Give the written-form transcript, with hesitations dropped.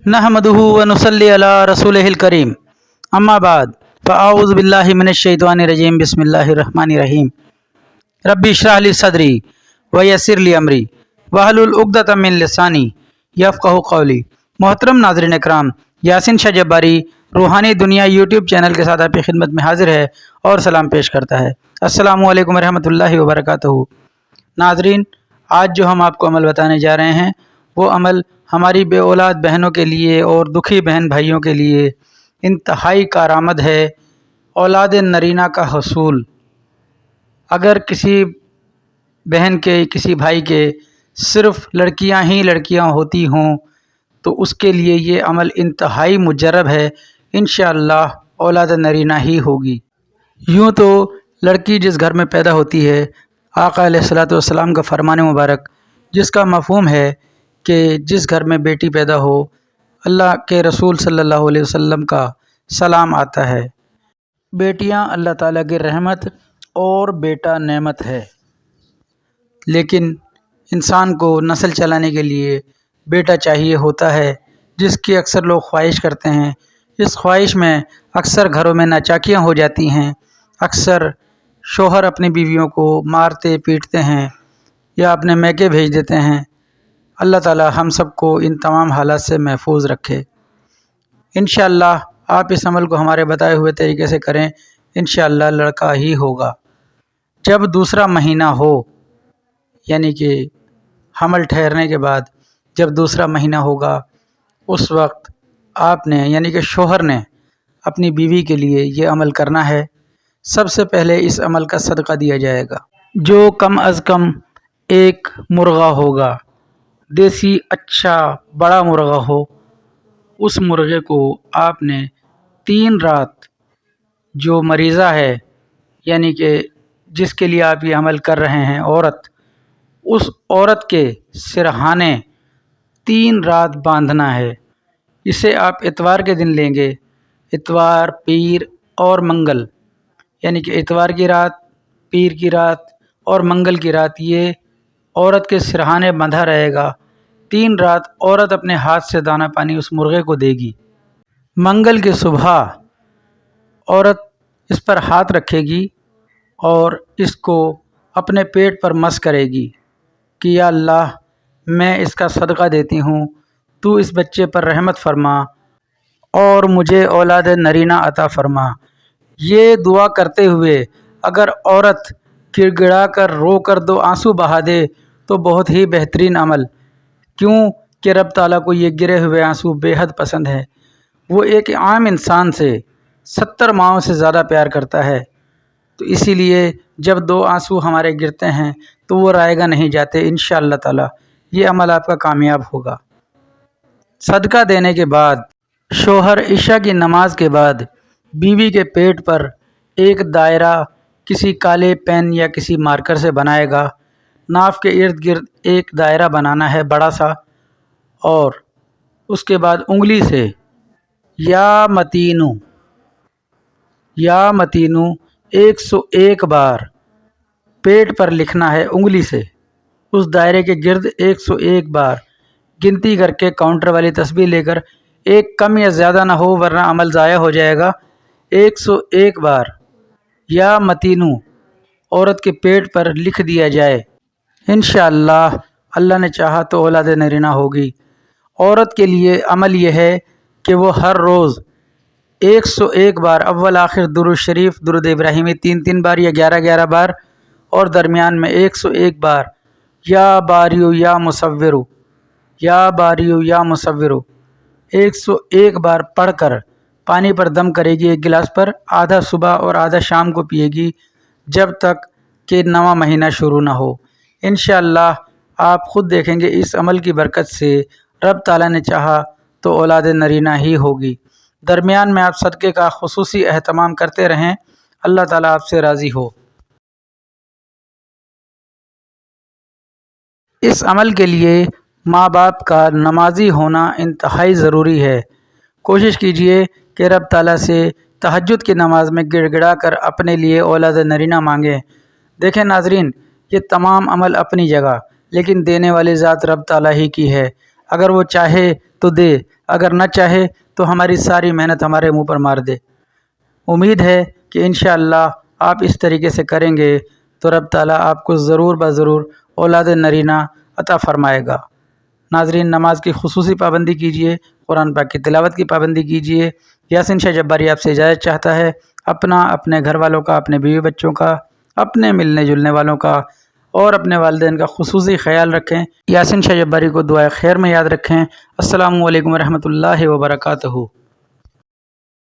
नहमदुहु व नुसल्ली अला रसूलिहिल करीम अम्मा बाद फ़अऊज़ु बिल्लाहि मिनश्शैतानिर रजीम बिस्मिल्लाहिर रहमानिर रहीम रब्बि इश्रह ली सदरी व यस्सिर ली अमरी वहलुल उक़दतम मिन लिसानी यफ़क़हू क़ौली। मोहतरम नाज़रीन इकराम, यासिन शाह जब्बारी रूहानी दुनिया यूट्यूब चैनल के साथ आपकी खिदमत में हाजिर है और सलाम पेश करता है। अस्सलामु अलैकुम रहमतुल्लाहि व बरकातहू। नाज़रीन, आज जो हम आपको अमल बताने जा रहे हैं वो अमल हमारी बे औलाद बहनों के लिए और दुखी बहन भाइयों के लिए इंतहाई कारआमद है। औलाद नरीना का हसूल। अगर किसी बहन के, किसी भाई के सिर्फ़ लड़कियां ही लड़कियां होती हों तो उसके लिए ये अमल इंतहाई मुजर्रब है। इंशाअल्लाह औलाद नरीना ही होगी। यूँ तो लड़की जिस घर में पैदा होती है, आका अलैहिस्सलातु वस्सलाम का फरमान मुबारक जिसका मफ़हूम है कि जिस घर में बेटी पैदा हो, अल्लाह के रसूल सल्लल्लाहु अलैहि वसल्लम का सलाम आता है। बेटियां अल्लाह ताला की रहमत और बेटा नेमत है, लेकिन इंसान को नस्ल चलाने के लिए बेटा चाहिए होता है, जिसकी अक्सर लोग ख्वाहिश करते हैं। इस ख्वाहिश में अक्सर घरों में नाचाकियाँ हो जाती हैं। अक्सर शौहर अपनी बीवियों को मारते पीटते हैं या अपने मैके भेज देते हैं। अल्लाह ताला हम सबको इन तमाम हालात से महफूज रखे। इंशाअल्लाह आप इस अमल को हमारे बताए हुए तरीके से करें, इंशाअल्लाह लड़का ही होगा। जब दूसरा महीना हो, यानी कि हमल ठहरने के बाद जब दूसरा महीना होगा, उस वक्त आपने यानी कि शौहर ने अपनी बीवी के लिए ये अमल करना है। सबसे पहले इस अमल का सदका दिया जाएगा। जो कम अज़ कम एक मुर्गा होगा, देसी अच्छा बड़ा मुर्गा हो, उस मुर्गे को आपने 3 रात, जो मरीज़ा है यानी कि जिसके लिए आप ये अमल कर रहे हैं औरत, उस औरत के सिरहाने 3 रात बांधना है। इसे आप इतवार के दिन लेंगे। इतवार, पीर और मंगल, यानी कि इतवार की रात, पीर की रात और मंगल की रात ये औरत के सिरहाने बंधा रहेगा। 3 रात औरत अपने हाथ से दाना पानी उस मुर्गे को देगी। मंगल की सुबह औरत इस पर हाथ रखेगी और इसको अपने पेट पर मस करेगी कि या अल्लाह, मैं इसका सदका देती हूँ, तू इस बच्चे पर रहमत फरमा और मुझे औलाद नरीना अता फरमा। ये दुआ करते हुए अगर औरत गिड़गिड़ा कर रो कर 2 आंसू बहा दे तो बहुत ही बेहतरीन अमल, क्यों कि रब ताला को ये गिरे हुए आंसू बेहद पसंद है। वो एक आम इंसान से 70 माओं से ज़्यादा प्यार करता है, तो इसीलिए जब 2 आंसू हमारे गिरते हैं तो वो रायगा नहीं जाते। इंशाअल्लाह ताला ये अमल आपका कामयाब होगा। सदका देने के बाद शौहर इशा की नमाज के बाद बीवी के पेट पर एक दायरा किसी काले पेन या किसी मार्कर से बनाएगा। नाफ के इर्द गिर्द एक दायरा बनाना है बड़ा सा, और उसके बाद उंगली से या मतीनू 101 बार पेट पर लिखना है उंगली से। उस दायरे के गिर्द 101 बार गिनती करके काउंटर वाली तस्बीह लेकर, एक कम या ज़्यादा ना हो वरना अमल ज़ाया हो जाएगा। 101 बार या मतीनू औरत के पेट पर लिख दिया जाए। इंशाअल्लाह अल्लाह ने चाहा तो औलाद नरीना होगी। औरत के लिए अमल यह है कि वो हर रोज़ 101 बार अव्वल आखिर दुरूद शरीफ, दुरूद इब्राहिमी 3-3 बार या 11-11 बार, और दरमियान में 101 बार या बारियो या मुसव्विरु, या बारियो या मुसव्विरु 101 बार पढ़कर पानी पर दम करेगी एक गिलास पर। आधा सुबह और आधा शाम को पिएगी जब तक कि 9वां महीना शुरू ना हो। इंशाअल्लाह आप ख़ुद देखेंगे इस अमल की बरकत से रब ताला ने चाहा तो औलाद नरीना ही होगी। दरमियान में आप सदक़े का खुसूसी एहतमाम करते रहें, अल्लाह ताला आपसे राज़ी हो। इस अमल के लिए माँ बाप का नमाजी होना इंतहाई ज़रूरी है। कोशिश कीजिए कि रब ताला से तहज्जुद की नमाज में गिड़गिड़ा कर अपने लिए औलाद नरीना मांगें। देखें नाजरीन, ये तमाम अमल अपनी जगह, लेकिन देने वाली ज़ात रब ताला ही की है। اگر وہ چاہے تو دے، اگر نہ چاہے تو ہماری ساری محنت ہمارے منہ پر مار دے۔ امید ہے کہ انشاءاللہ آپ اس طریقے سے کریں گے تو رب تعالیٰ آپ کو ضرور بضرور اولاد نرینہ عطا فرمائے گا۔ ناظرین، نماز کی خصوصی پابندی کیجیے، قرآن پاک کی تلاوت کی پابندی کیجیے۔ یاسین شاہ جباری آپ سے اجازت چاہتا ہے، اپنا، اپنے گھر والوں کا، اپنے بیوی بچوں کا، اپنے ملنے جلنے والوں کا اور اپنے والدین کا خصوصی خیال رکھیں۔ یاسین شاہ جباری کو دعائے خیر میں یاد رکھیں۔ السلام علیکم ورحمۃ اللہ وبرکاتہ۔